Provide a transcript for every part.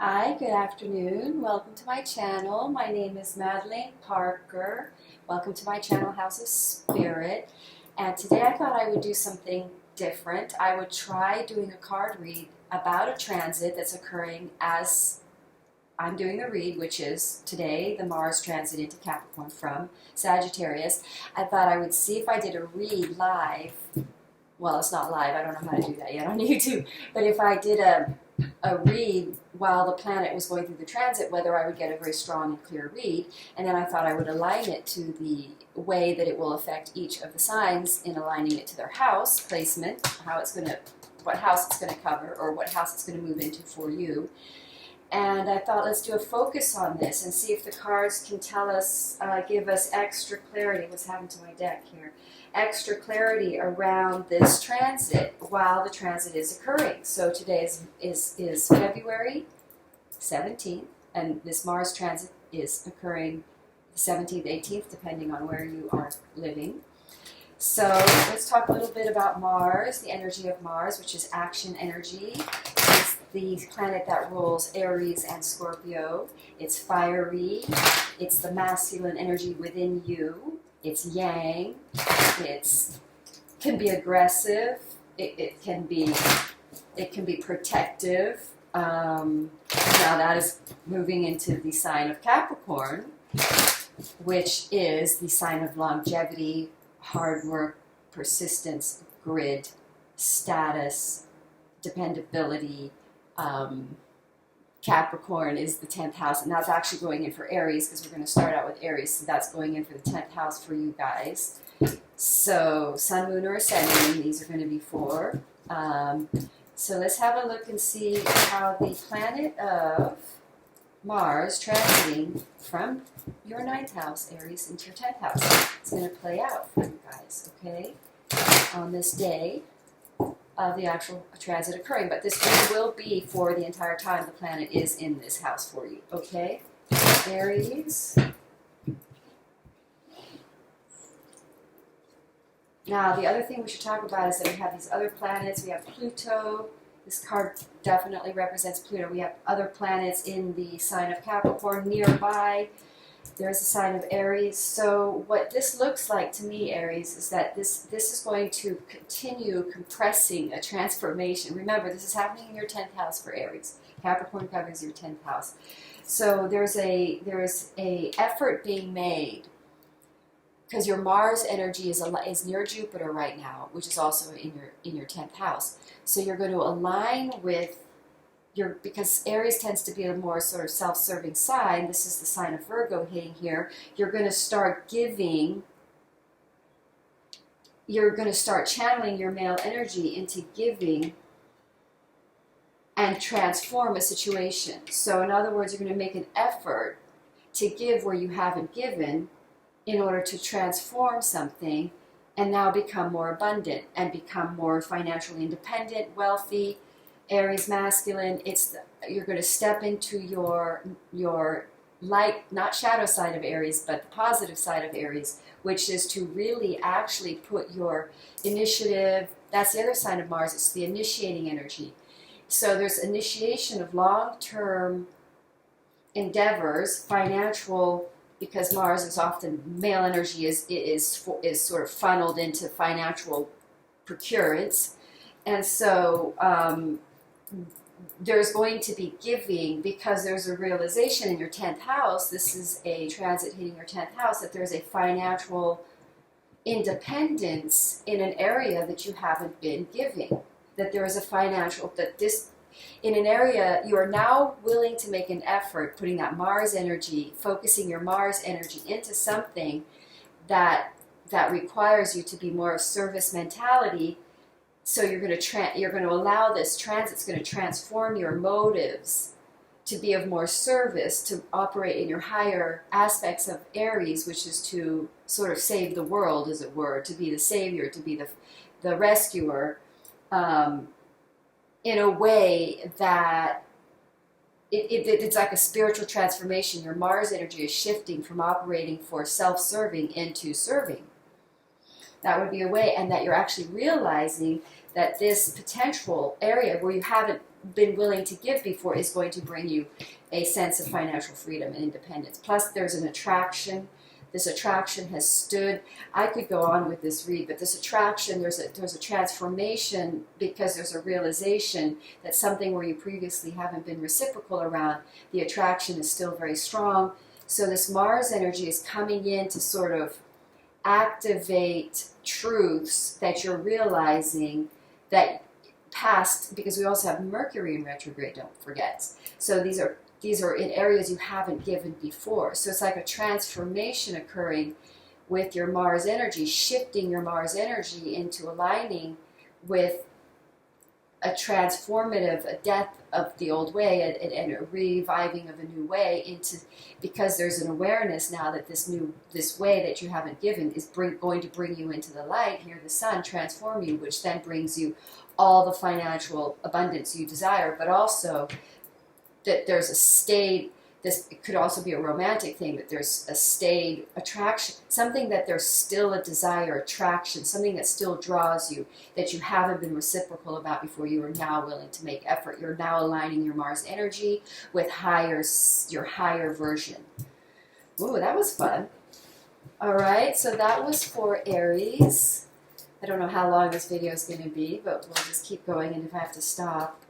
Hi, good afternoon. Welcome to my channel. My name is Madeline Parker. Welcome to my channel, House of Spirit. And today I thought I would do something different. I would try doing a card read about a transit that's occurring as I'm doing the read, which is today the Mars transit into Capricorn from Sagittarius. I thought I would see if I did a read live. Well, it's not live. I don't know how to do that yet on YouTube. But if I did a read while the planet was going through the transit, whether I would get a very strong and clear read, and then I thought I would align it to the way that it will affect each of the signs in aligning it to their house placement, what house it's going to cover, or what house it's going to move into for you. And I thought, let's do a focus on this and see if the cards can tell us, give us extra clarity. What's happened to my deck here? Extra clarity around this transit while the transit is occurring. So today is February 17th, and this Mars transit is occurring the 17th, 18th, depending on where you are living. So let's talk a little bit about Mars, the energy of Mars, which is action energy. It's the planet that rules Aries and Scorpio. It's fiery. It's the masculine energy within you. It's yang. It can be aggressive. It can be protective. Now that is moving into the sign of Capricorn, which is the sign of longevity, hard work, persistence, grit, status, dependability. Capricorn is the 10th house, and that's actually going in for Aries because we're going to start out with Aries, so that's going in for the 10th house for you guys. So Sun, Moon, or Ascending, these are going to be for. So let's have a look and see how the planet of Mars transiting from your 9th house, Aries, into your 10th house. It's going to play out for you guys, okay, on this day of the actual transit occurring. But this will be for the entire time the planet is in this house for you, okay? Aries. Now, the other thing we should talk about is that we have these other planets. We have Pluto. This card definitely represents Pluto. We have other planets in the sign of Capricorn nearby. There's a sign of Aries. So what this looks like to me, Aries, is that this is going to continue compressing a transformation. Remember, this is happening in your 10th house for Aries. Capricorn covers your 10th house. So there's a effort being made because your Mars energy is near Jupiter right now, which is also in your 10th house. So you're going to align with because Aries tends to be a more sort of self-serving sign. This is the sign of Virgo hitting here. You're going to start giving. You're going to start channeling your male energy into giving and transform a situation. So in other words, you're going to make an effort to give where you haven't given in order to transform something and now become more abundant and become more financially independent, wealthy. Aries masculine, you're going to step into your light, not shadow side of Aries, but the positive side of Aries, which is to really actually put your initiative. That's the other sign of Mars. It's the initiating energy. So there's initiation of long-term endeavors, financial, because Mars is often male energy is sort of funneled into financial procurements, and so there's going to be giving because there's a realization in your 10th house. This is a transit hitting your 10th house, that there's a financial independence in an area that you haven't been giving. That there is a financial, in an area you are now willing to make an effort, putting that Mars energy, focusing your Mars energy into something that requires you to be more of service mentality. So you're going to allow this transit's going to transform your motives to be of more service, to operate in your higher aspects of Aries, which is to sort of save the world, as it were, to be the savior, to be the rescuer, in a way that it's like a spiritual transformation. Your Mars energy is shifting from operating for self-serving into serving. That would be a way, and that you're actually realizing that this potential area where you haven't been willing to give before is going to bring you a sense of financial freedom and independence. Plus, there's an attraction. This attraction has stood. I could go on with this read, but this attraction, there's a transformation because there's a realization that something where you previously haven't been reciprocal around, the attraction is still very strong. So this Mars energy is coming in to sort of activate truths that you're realizing that past, because we also have Mercury in retrograde, don't forget. So these are in areas you haven't given before. So it's like a transformation occurring with your Mars energy, shifting your Mars energy into aligning with a transformative, a death of the old way and a reviving of a new way into, because there's an awareness now that this way that you haven't given is going to bring you into the light, here the sun, transform you, which then brings you all the financial abundance you desire, but also that there's a stayed, this could also be a romantic thing, that there's a stayed attraction, something that there's still a desire, attraction, something that still draws you, that you haven't been reciprocal about before. You are now willing to make effort. You're now aligning your Mars energy with your higher version. Ooh, that was fun. All right, so that was for Aries. I don't know how long this video is going to be, but we'll just keep going, and if I have to stop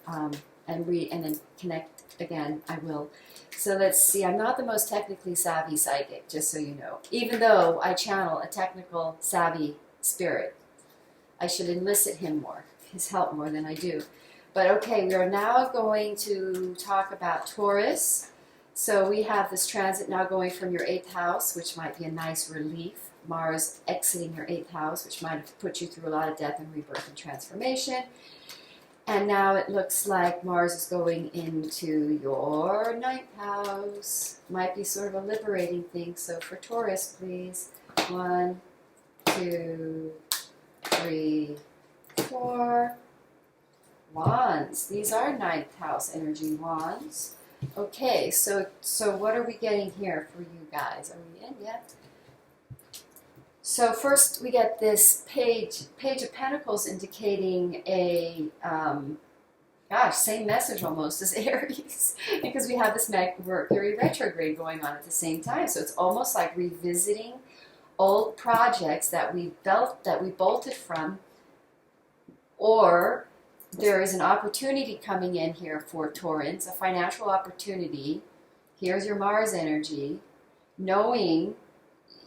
and read and then connect again, I will. So let's see, I'm not the most technically savvy psychic, just so you know. Even though I channel a technical savvy spirit, I should enlist him more, his help more than I do. But okay, we are now going to talk about Taurus. So we have this transit now going from your 8th house, which might be a nice relief. Mars exiting your 8th house, which might have put you through a lot of death and rebirth and transformation. And now it looks like Mars is going into your 9th house. Might be sort of a liberating thing. So for Taurus, please. 1, 2, 3, 4. Wands. These are 9th house energy wands. Okay, so what are we getting here for you guys? Are we in yet? So first we get this page of Pentacles indicating a, same message almost as Aries, because we have this Mercury retrograde going on at the same time. So it's almost like revisiting old projects that we bolted from, or there is an opportunity coming in here for Taurans, a financial opportunity. Here's your Mars energy, knowing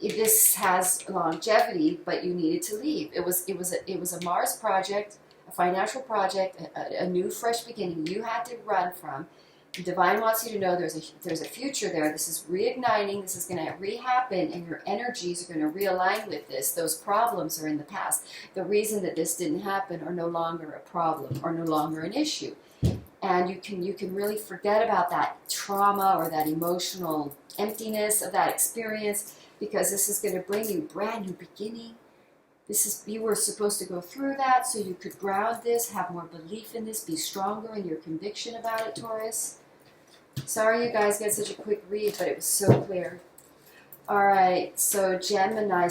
this has longevity, but you needed to leave. It was a Mars project, a financial project, a new fresh beginning you had to run from. The Divine wants you to know there's a future there. This is reigniting. This is going to rehappen, and your energies are going to realign with this. Those problems are in the past. The reason that this didn't happen are no longer a problem or no longer an issue, and you can really forget about that trauma or that emotional emptiness of that experience, because this is going to bring you brand new beginning. You were supposed to go through that so you could ground this, have more belief in this, be stronger in your conviction about it, Taurus. Sorry you guys get such a quick read, but it was so clear. All right, so Gemini,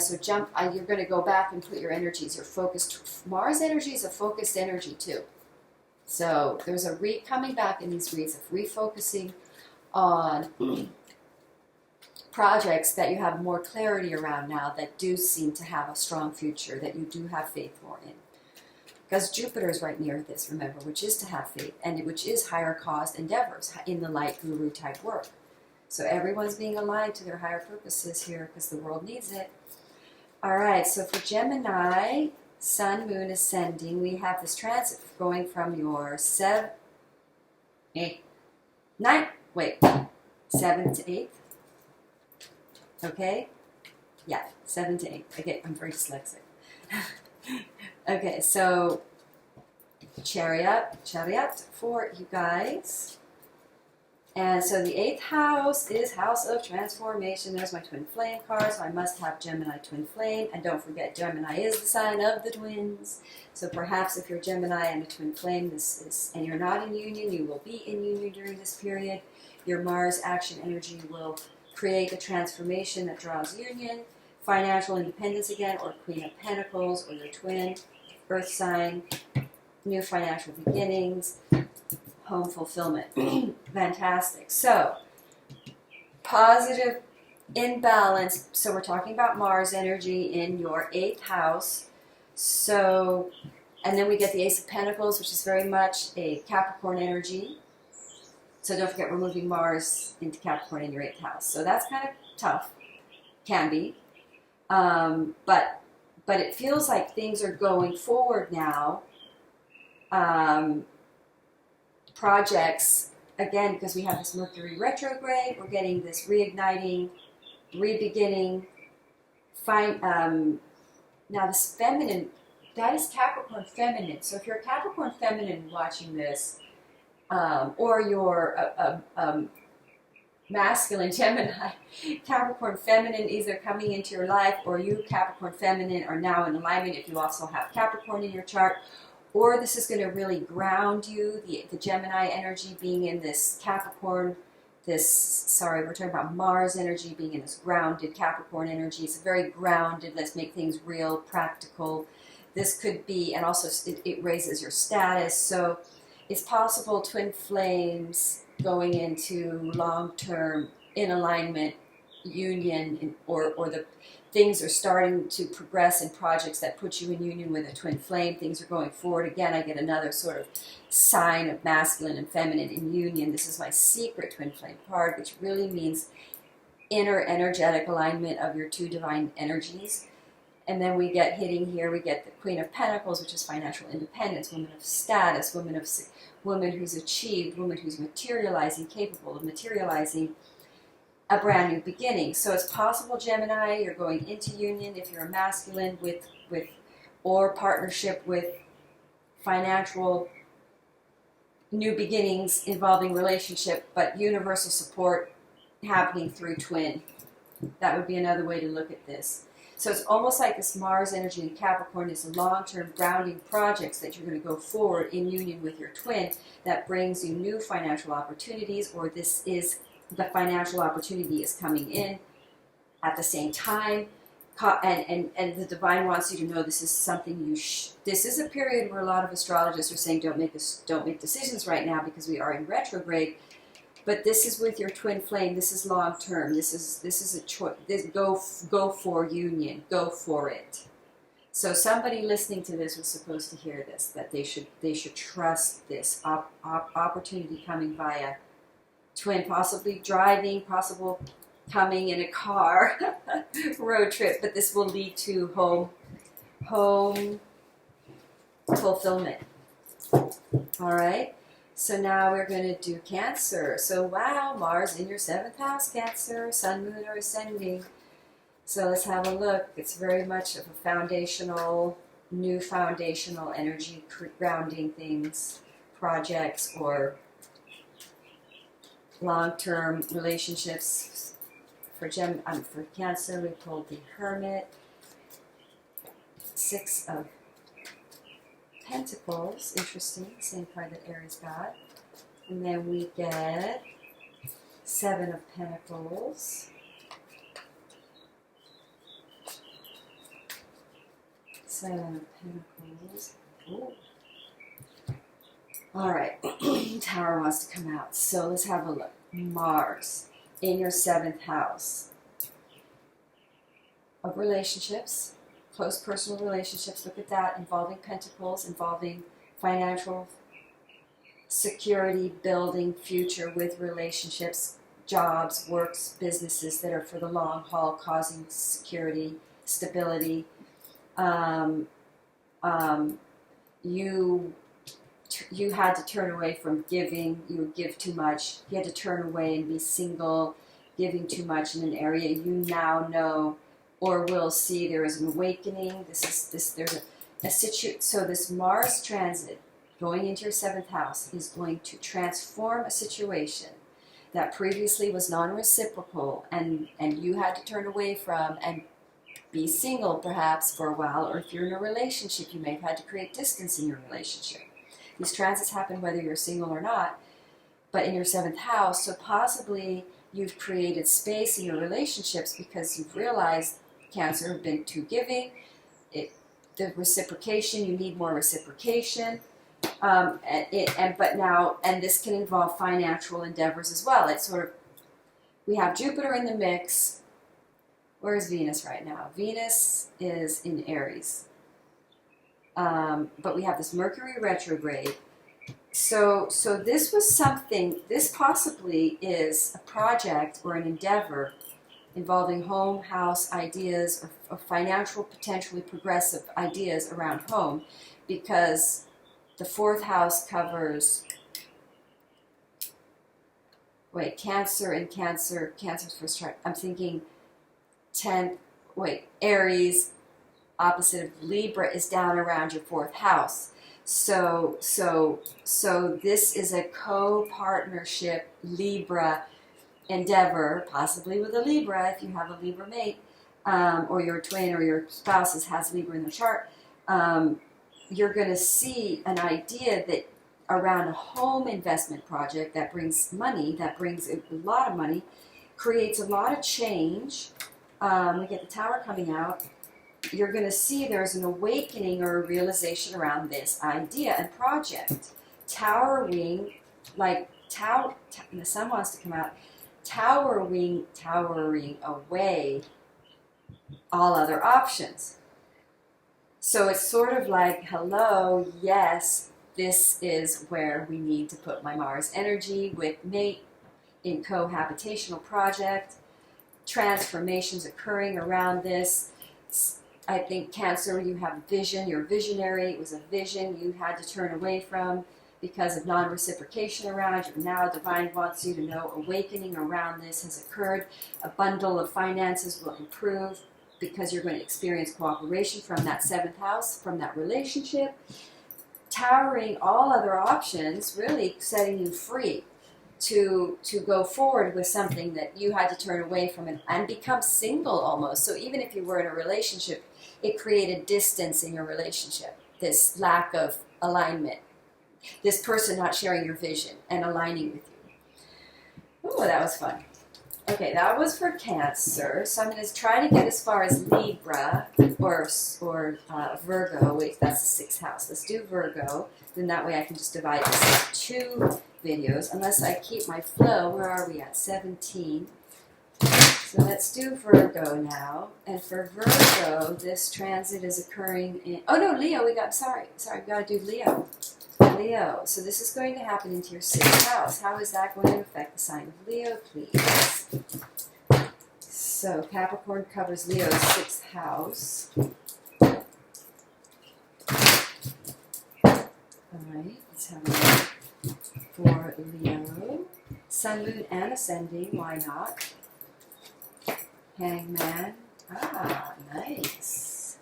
you're going to go back and put your energies, your focused, Mars energy is a focused energy too. So there's a coming back in these reads of refocusing on projects that you have more clarity around now, that do seem to have a strong future, that you do have faith more in. Because Jupiter is right near this, remember, which is to have faith, and which is higher caused endeavors in the light guru type work. So everyone's being aligned to their higher purposes here because the world needs it. All right, so for Gemini, Sun, Moon, Ascending, we have this transit going from your 7th to 8th. Okay? Yeah, 7 to 8. Okay, I'm very dyslexic. Okay, so Chariot for you guys. And so the 8th house is House of Transformation. There's my twin flame card, so I must have Gemini twin flame. And don't forget, Gemini is the sign of the twins. So perhaps if you're Gemini and a twin flame, and you're not in union, you will be in union during this period. Your Mars action energy will create a transformation that draws union. financial independence again, or Queen of Pentacles, or your twin, Earth sign, new financial beginnings, home fulfillment. Fantastic. So, positive imbalance. So we're talking about Mars energy in your 8th house. So, and then we get the Ace of Pentacles, which is very much a Capricorn energy. So don't forget, we're moving Mars into Capricorn in your 8th house. So that's kind of tough. Can be. But it feels like things are going forward now. Projects, again, because we have this Mercury retrograde, we're getting this reigniting, re-beginning. Now this feminine, that is Capricorn feminine. So if you're a Capricorn feminine watching this, or you're a masculine Gemini, Capricorn feminine either coming into your life, or you Capricorn feminine are now in alignment if you also have Capricorn in your chart, or this is going to really ground you, the Gemini energy being in this Capricorn, we're talking about Mars energy being in this grounded Capricorn energy. It's very grounded, let's make things real, practical. This could be, and also it raises your status, so it's possible twin flames going into long-term in alignment union, or the things are starting to progress in projects that put you in union with a twin flame. Things are going forward. Again, I get another sort of sign of masculine and feminine in union. This is my secret twin flame card, which really means inner energetic alignment of your two divine energies. And then we get hitting here, we get the Queen of Pentacles, which is financial independence, woman of status, woman who's achieved, woman who's materializing, capable of materializing a brand new beginning. So it's possible, Gemini, you're going into union if you're a masculine with or partnership with financial new beginnings involving relationship, but universal support happening through twin. That would be another way to look at this. So it's almost like this Mars energy in Capricorn is long-term grounding projects that you're going to go forward in union with your twin that brings you new financial opportunities, or this is the financial opportunity is coming in at the same time. And the divine wants you to know this is something this is a period where a lot of astrologists are saying don't make decisions right now because we are in retrograde. But this is with your twin flame. This is long term. This is a choice. Go for union. Go for it. So somebody listening to this was supposed to hear this, that they should trust this opportunity coming via twin, possibly driving, possible coming in a car, road trip. But this will lead to home fulfillment. All right. So now we're going to do Cancer. So wow, Mars in your 7th house, Cancer, Sun, Moon, or Ascending. So let's have a look. It's very much of a new foundational energy, grounding things, projects, or long-term relationships. For Cancer, we pulled the Hermit, 6 of Pentacles, interesting, same card that Aries got. And then we get 7 of Pentacles, 7 of Pentacles. Ooh. All right, Tower wants to come out. So let's have a look. Mars in your 7th house of relationships. Close personal relationships, look at that, involving Pentacles, involving financial security, building future with relationships, jobs, works, businesses that are for the long haul, causing security, stability. You had to turn away from giving. You would give too much. You had to turn away and be single, giving too much in an area. You now know, or will see, there is an awakening. There's a situation. So this Mars transit going into your 7th house is going to transform a situation that previously was non-reciprocal, and you had to turn away from and be single perhaps for a while, or if you're in a relationship, you may have had to create distance in your relationship. These transits happen whether you're single or not, but in your 7th house, so possibly you've created space in your relationships because you've realized, Cancer have been too giving. The reciprocation, you need more reciprocation. And this can involve financial endeavors as well. It's sort of, we have Jupiter in the mix. Where is Venus right now? Venus is in Aries. But we have this Mercury retrograde. So this was something, this possibly is a project or an endeavor involving home, house ideas, or financial, potentially progressive ideas around home, because the fourth house covers, Cancer and Cancer's first chart. I'm thinking Aries, opposite of Libra, is down around your fourth house. So this is a co-partnership Libra endeavor, possibly with a Libra if you have a Libra mate, or your twin or your spouse has Libra in the chart. You're going to see an idea that around a home investment project that brings money, that brings a lot of money, creates a lot of change. We get the Tower coming out. You're going to see there's an awakening or a realization around this idea and project. Towering, like the sun wants to come out, towering away all other options. So it's sort of like, hello, yes, this is where we need to put my Mars energy with mate in cohabitational project. Transformations occurring around this. I think Cancer, you have vision, you're visionary. It was a vision you had to turn away from because of non-reciprocation around you. Now Divine wants you to know awakening around this has occurred. A bundle of finances will improve because you're going to experience cooperation from that seventh house, from that relationship. Towering all other options, really setting you free to go forward with something that you had to turn away from and become single almost. So even if you were in a relationship, it created distance in your relationship, this lack of alignment, this person not sharing your vision and aligning with you. Oh, that was fun. Okay, that was for Cancer. So I'm going to try to get as far as Libra or Virgo. Wait, that's the sixth house. Let's do Virgo. Then that way I can just divide this into 2 videos, unless I keep my flow. Where are we at? 17. So let's do Virgo now. And for Virgo, this transit is occurring in, oh no, Leo, we got to do Leo. Leo. So this is going to happen into your 6th house. How is that going to affect the sign of Leo, please? So Capricorn covers Leo's 6th house. Alright, let's have a look for Leo. Sun, Moon, and Ascending, why not? Hangman. Ah, nice.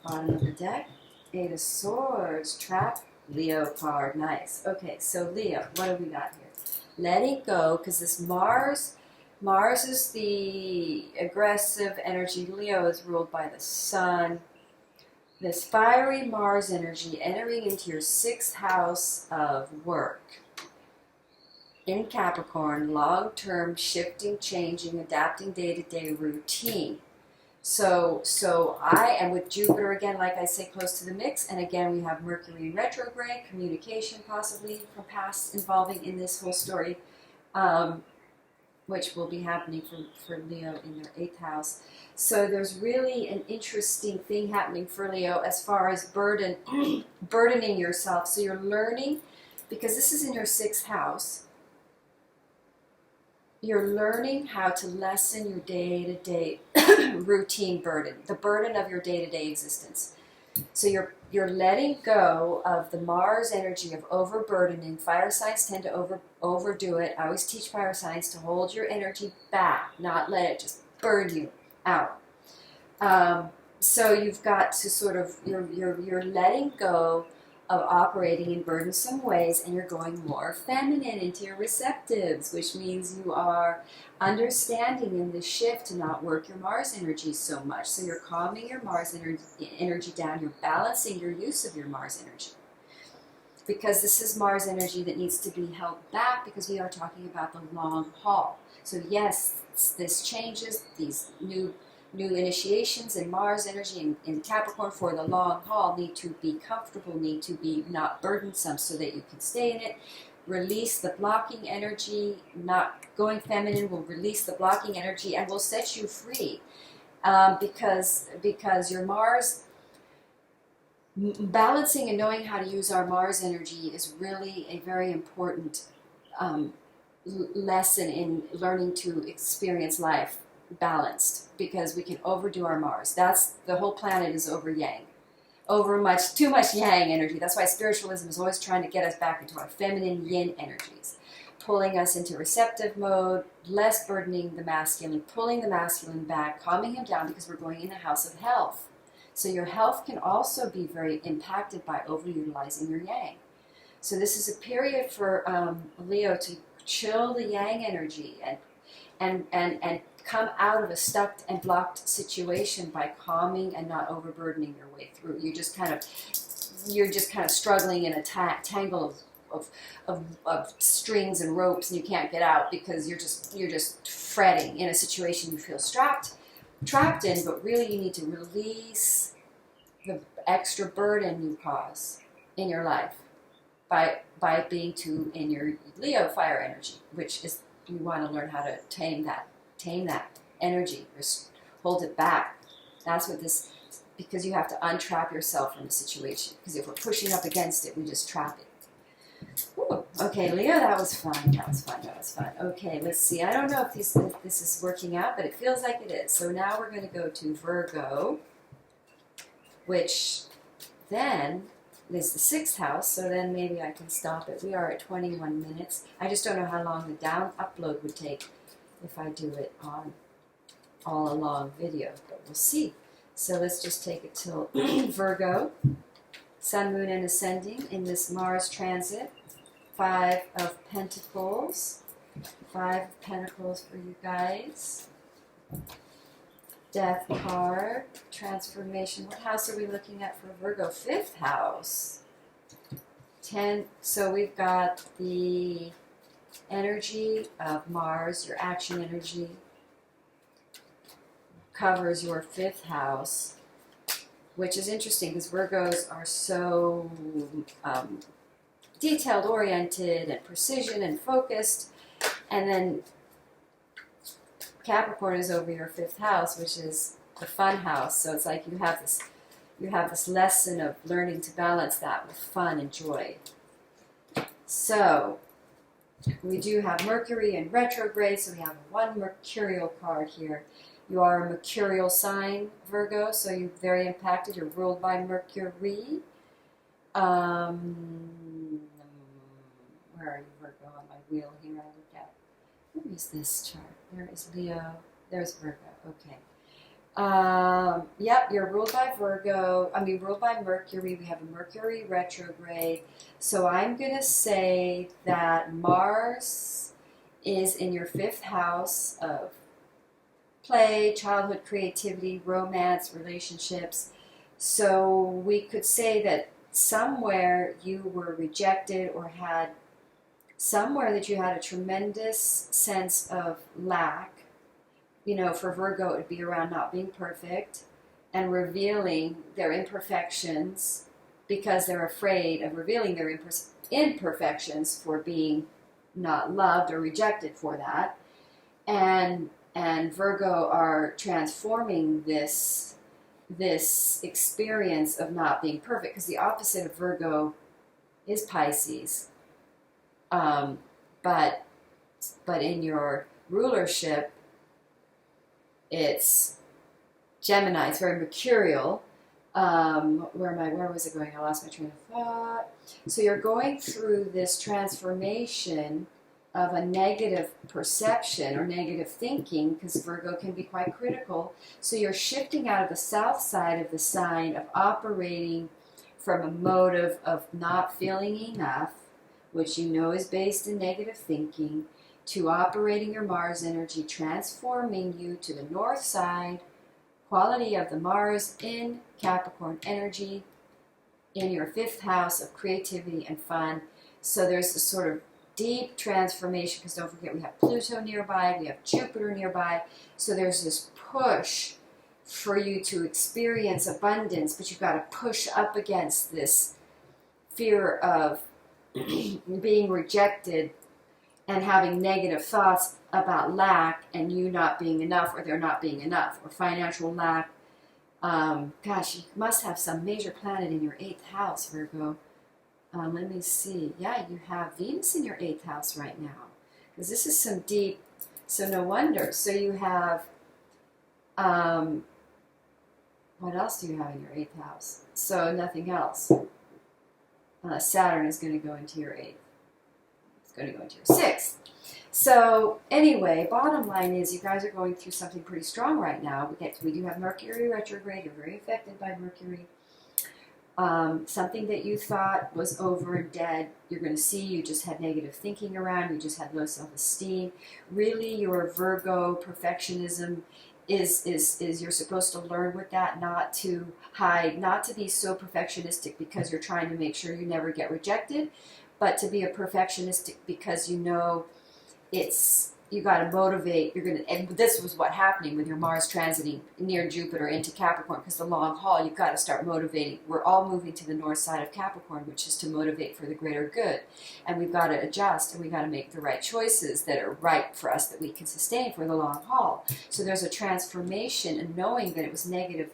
Bottom of the deck. 8 of Swords, Trap, Leo card, nice. Okay, so Leo, what have we got here? Letting go, because this Mars is the aggressive energy. Leo is ruled by the Sun. This fiery Mars energy entering into your 6th house of work. In Capricorn, long-term, shifting, changing, adapting day-to-day routine. So I am with Jupiter again, like I say, close to the mix. And again, we have Mercury retrograde, communication possibly from past involving in this whole story, which will be happening for Leo in their 8th house. So there's really an interesting thing happening for Leo as far as burdening yourself. So you're learning, because this is in your 6th house, you're learning how to lessen your day-to-day routine burden, the burden of your day-to-day existence. So you're letting go of the Mars energy of overburdening. Fire signs tend to overdo it. I always teach fire signs to hold your energy back, not let it just burn you out. So you've got to sort of, you're letting go of operating in burdensome ways, and you're going more feminine into your receptives, which means you are understanding in the shift to not work your Mars energy so much. So you're calming your Mars energy down. You're balancing your use of your Mars energy, because this is Mars energy that needs to be held back, because we are talking about the long haul. So yes, this changes, these new new initiations in Mars energy in Capricorn for the long haul need to be comfortable, need to be not burdensome so that you can stay in it. Release the blocking energy. Not going feminine will release the blocking energy and will set you free, because your Mars, balancing and knowing how to use our Mars energy is really a very important lesson in learning to experience life balanced, because we can overdo our Mars. That's the whole planet is over yang, too much yang energy. That's why spiritualism is always trying to get us back into our feminine yin energies, pulling us into receptive mode, less burdening the masculine, pulling the masculine back, calming him down, because we're going in the house of health. So your health can also be very impacted by overutilizing your yang. So this is a period for Leo to chill the yang energy and come out of a stuck and blocked situation by calming and not overburdening your way through. You're just kind of struggling in a tangle of strings and ropes, and you can't get out because you're just fretting in a situation you feel trapped in, but really you need to release the extra burden you cause in your life by being too in your Leo fire energy, which is, you want to learn how to tame that energy, just hold it back. That's what this, because you have to untrap yourself from a situation, because if we're pushing up against it, we just trap it. Ooh, okay, Leo, that was fun. Okay, let's see. I don't know if this is working out, but it feels like it is. So now we're going to go to Virgo, which then is the 6th house, so then maybe I can stop it. We are at 21 minutes. I just don't know how long the upload would take if I do it on all along video, but we'll see. So let's just take it till Virgo, Sun, Moon, and Ascending in this Mars transit. 5 of Pentacles. 5 of Pentacles for you guys. Death card. Transformation. What house are we looking at for Virgo? 5th house. 10. So we've got the energy of Mars, your action energy, covers your 5th house, which is interesting because Virgos are so detailed oriented and precision and focused, and then Capricorn is over your 5th house, which is the fun house. So it's like you have this lesson of learning to balance that with fun and joy. So we do have Mercury in retrograde, so we have one Mercurial card here. You are a Mercurial sign, Virgo, so you're very impacted. You're ruled by Mercury. Where are you, Virgo, on my wheel here? I look at. Where is this chart? There is Leo. There's Virgo. Okay. Yep, you're ruled by ruled by Mercury. We have a Mercury retrograde. So I'm going to say that Mars is in your 5th house of play, childhood creativity, romance, relationships. So we could say that somewhere you were rejected or had somewhere that you had a tremendous sense of lack. You know, for Virgo, it would be around not being perfect and revealing their imperfections because they're afraid of revealing their imperfections for being not loved or rejected for that. And Virgo are transforming this experience of not being perfect, because the opposite of Virgo is Pisces. But in your rulership, it's Gemini. It's very mercurial. Where was it going? I lost my train of thought. So you're going through this transformation of a negative perception or negative thinking, because Virgo can be quite critical. So you're shifting out of the south side of the sign of operating from a motive of not feeling enough, which you know is based in negative thinking, to operating your Mars energy, transforming you to the north side, quality of the Mars in Capricorn energy, in your 5th house of creativity and fun. So there's this sort of deep transformation, because don't forget we have Pluto nearby, we have Jupiter nearby, so there's this push for you to experience abundance, but you've got to push up against this fear of being rejected and having negative thoughts about lack and you not being enough or there not being enough or financial lack. Gosh, you must have some major planet in your 8th house, Virgo. Let me see. Yeah, you have Venus in your 8th house right now. Because this is some deep, so no wonder. So you have, what else do you have in your 8th house? So nothing else. Saturn is going to go into your 8th. It's going to go into your 6th. So anyway, bottom line is you guys are going through something pretty strong right now. We do have Mercury retrograde. You're very affected by Mercury. Something that you thought was over and dead, you're going to see you just had negative thinking around, you just had low self-esteem. Really, your Virgo perfectionism is you're supposed to learn with that, not to hide, not to be so perfectionistic because you're trying to make sure you never get rejected, but to be a perfectionistic because you know you got to motivate. And this was what happening with your Mars transiting near Jupiter into Capricorn, because the long haul, you've got to start motivating. We're all moving to the north side of Capricorn, which is to motivate for the greater good. And we've got to adjust, and we've got to make the right choices that are right for us, that we can sustain for the long haul. So there's a transformation in knowing that it was negative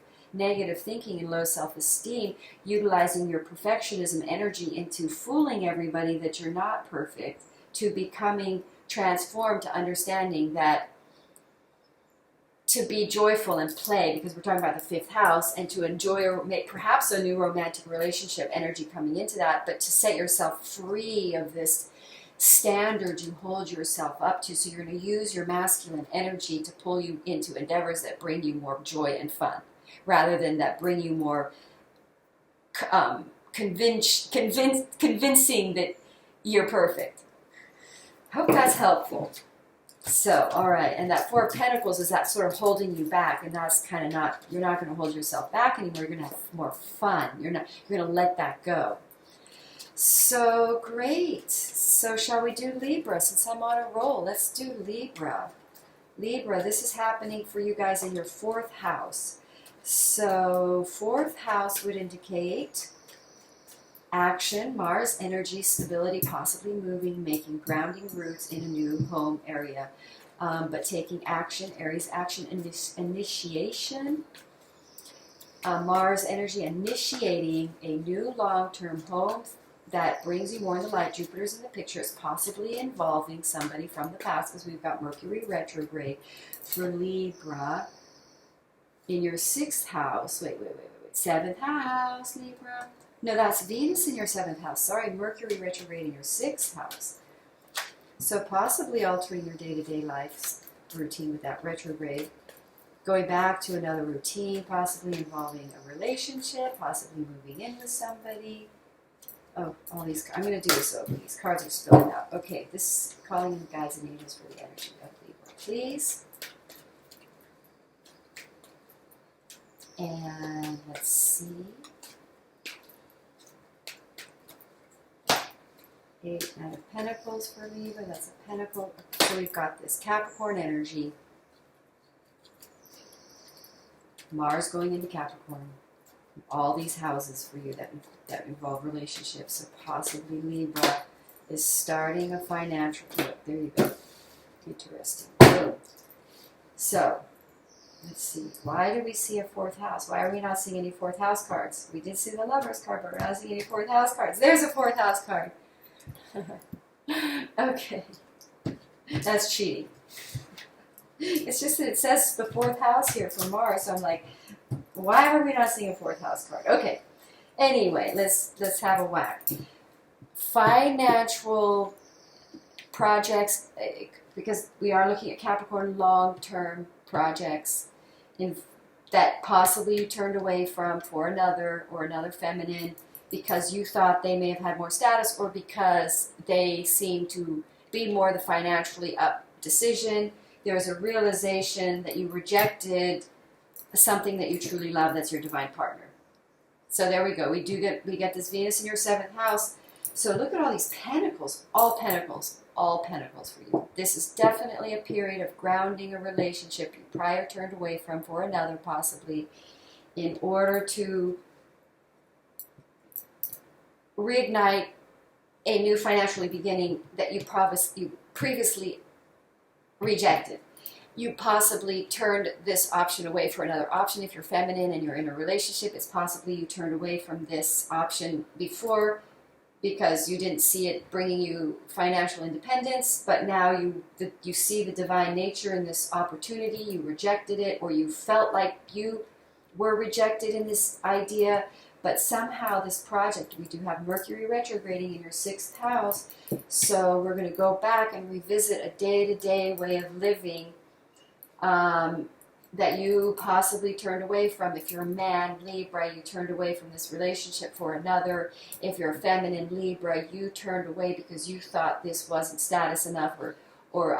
thinking and low self-esteem, utilizing your perfectionism energy into fooling everybody that you're not perfect, to becoming transformed to understanding that to be joyful and play, because we're talking about the 5th house, and to enjoy or make perhaps a new romantic relationship energy coming into that, but to set yourself free of this standard you hold yourself up to. So you're going to use your masculine energy to pull you into endeavors that bring you more joy and fun, rather than that bring you more convincing that you're perfect. Hope that's helpful. So, all right, and that 4 of Pentacles is that sort of holding you back, and that's kind of not, you're not going to hold yourself back anymore. You're going to have more fun. You're going to let that go. So, great. So, shall we do Libra? Since I'm on a roll, let's do Libra. Libra, this is happening for you guys in your 4th house. So, 4th house would indicate action, Mars energy, stability, possibly moving, making grounding roots in a new home area. But taking action, Aries action, initiation. Mars energy initiating a new long-term home that brings you more in the light. Jupiter's in the picture. It's possibly involving somebody from the past, because we've got Mercury retrograde for Libra in your 6th house. Wait. 7th house, Libra. No, that's Venus in your 7th house. Sorry, Mercury retrograde in your 6th house. So possibly altering your day-to-day life routine with that retrograde. Going back to another routine, possibly involving a relationship, possibly moving in with somebody. Oh, all these, I'm going to do this over. These cards are spilling out. Okay, this is calling in guides and angels for the energy of Libra, please. And let's see. 8, 9 of Pentacles for Libra. That's a pentacle. So we've got this Capricorn energy. Mars going into Capricorn. All these houses for you that involve relationships. So possibly Libra is starting a financial. Look, there you go. Interesting. Boom. So let's see. Why do we see a 4th house? Why are we not seeing any 4th house cards? We did see the Lovers card, but we're not seeing any 4th house cards. There's a 4th house card. Okay. That's cheating. It's just that it says the 4th house here for Mars, so I'm like, why are we not seeing a 4th house card? Okay. Anyway, let's have a whack. Financial projects, because we are looking at Capricorn long-term projects that possibly you turned away from for another feminine, because you thought they may have had more status, or because they seem to be more the financially up decision. There's a realization that you rejected something that you truly love, that's your divine partner. So there we go. We get this Venus in your 7th house. So look at all these pentacles, all pentacles, all pentacles for you. This is definitely a period of grounding a relationship you prior turned away from for another, possibly, in order to reignite a new financial beginning that you previously rejected. You possibly turned this option away for another option. If you're feminine and you're in a relationship, it's possibly you turned away from this option before because you didn't see it bringing you financial independence, but now you see the divine nature in this opportunity. You rejected it, or you felt like you were rejected in this idea, but somehow this project, we do have Mercury retrograding in your 6th house, so we're going to go back and revisit a day-to-day way of living that you possibly turned away from. If you're a man, Libra, you turned away from this relationship for another. If you're a feminine, Libra, you turned away because you thought this wasn't status enough, or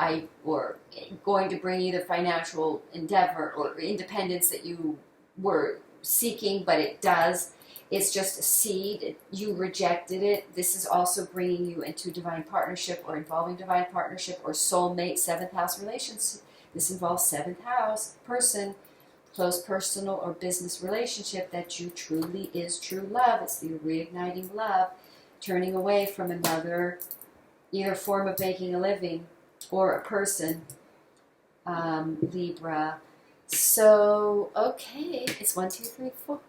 going to bring you the financial endeavor or independence that you were seeking, but it does. It's just a seed. You rejected it. This is also bringing you into divine partnership or involving divine partnership or soulmate, 7th house relations. This involves 7th house person, close personal or business relationship that you truly is true love. It's the reigniting love, turning away from another either form of making a living or a person, Libra. So, okay, it's 1, 2, 3, 4.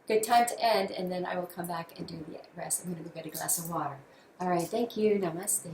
Good time to end, and then I will come back and do the rest. I'm going to go get a glass of water. All right, thank you. Namaste.